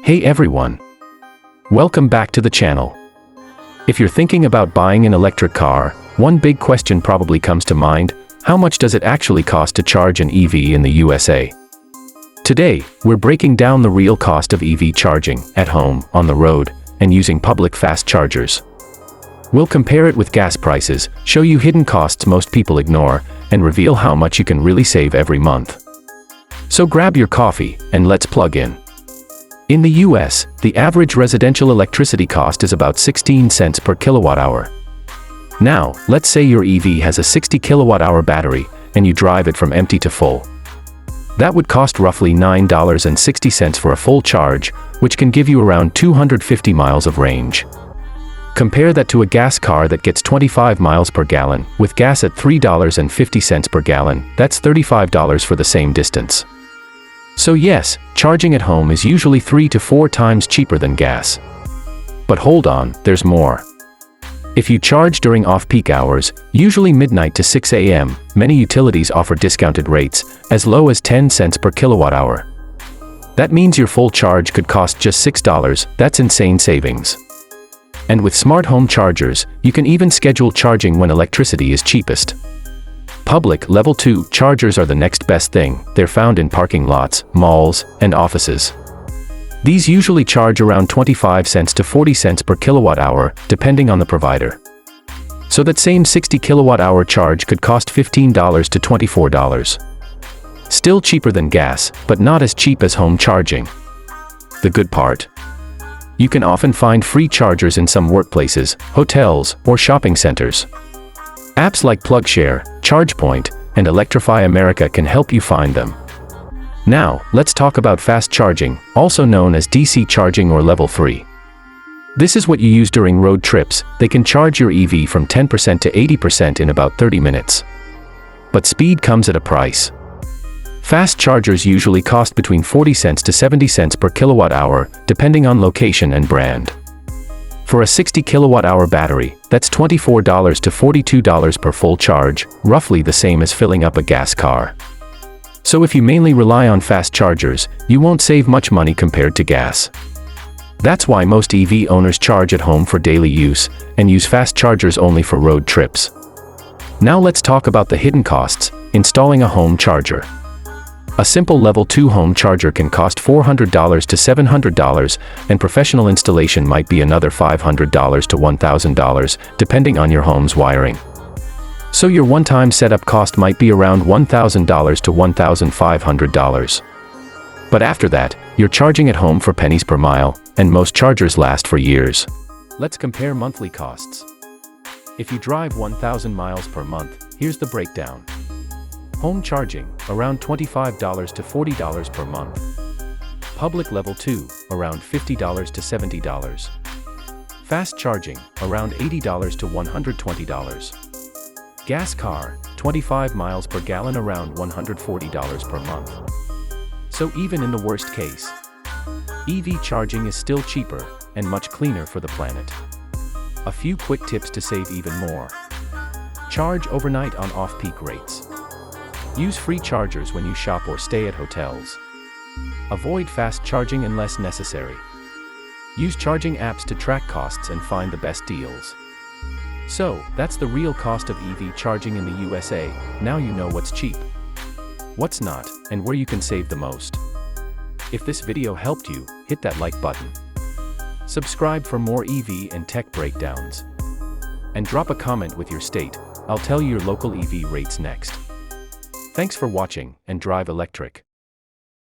Hey everyone! Welcome back to the channel. If you're thinking about buying an electric car, one big question probably comes to mind: how much does it actually cost to charge an EV in the USA? Today, we're breaking down the real cost of EV charging, at home, on the road, and using public fast chargers. We'll compare it with gas prices, show you hidden costs most people ignore, and reveal how much you can really save every month. So grab your coffee, and let's plug in. In the US, the average residential electricity cost is about 16 cents per kilowatt hour. Now, let's say your EV has a 60 kilowatt hour battery, and you drive it from empty to full. That would cost roughly $9.60 for a full charge, which can give you around 250 miles of range. Compare that to a gas car that gets 25 miles per gallon, with gas at $3.50 per gallon, that's $35 for the same distance. So yes, charging at home is usually 3 to 4 times cheaper than gas. But hold on, there's more. If you charge during off-peak hours, usually midnight to 6 a.m., many utilities offer discounted rates, as low as 10 cents per kilowatt hour. That means your full charge could cost just $6, that's insane savings. And with smart home chargers, you can even schedule charging when electricity is cheapest. Public Level 2 chargers are the next best thing. They're found in parking lots, malls, and offices. These usually charge around 25 cents to 40 cents per kilowatt hour, depending on the provider. So that same 60 kilowatt hour charge could cost $15 to $24. Still cheaper than gas, but not as cheap as home charging. The good part: you can often find free chargers in some workplaces, hotels, or shopping centers. Apps like PlugShare, ChargePoint, and Electrify America can help you find them. Now, let's talk about fast charging, also known as DC charging or Level 3. This is what you use during road trips. They can charge your EV from 10% to 80% in about 30 minutes. But speed comes at a price. Fast chargers usually cost between 40 cents to 70 cents per kilowatt hour, depending on location and brand. For a 60 kilowatt hour battery, that's $24 to $42 per full charge, roughly the same as filling up a gas car. So if you mainly rely on fast chargers, you won't save much money compared to gas. That's why most EV owners charge at home for daily use, and use fast chargers only for road trips. Now let's talk about the hidden costs: installing a home charger. A simple Level 2 home charger can cost $400 to $700, and professional installation might be another $500 to $1,000, depending on your home's wiring. So your one-time setup cost might be around $1,000 to $1,500. But after that, you're charging at home for pennies per mile, and most chargers last for years. Let's compare monthly costs. If you drive 1,000 miles per month, here's the breakdown. Home charging, around $25 to $40 per month. Public Level 2, around $50 to $70. Fast charging, around $80 to $120. Gas car, 25 miles per gallon, around $140 per month. So even in the worst case, EV charging is still cheaper, and much cleaner for the planet. A few quick tips to save even more. Charge overnight on off-peak rates. Use free chargers when you shop or stay at hotels. Avoid fast charging unless necessary. Use charging apps to track costs and find the best deals. So, that's the real cost of EV charging in the USA. Now you know what's cheap, what's not, and where you can save the most. If this video helped you, hit that like button. Subscribe for more EV and tech breakdowns. And drop a comment with your state. I'll tell you your local EV rates next. Thanks for watching, and drive electric.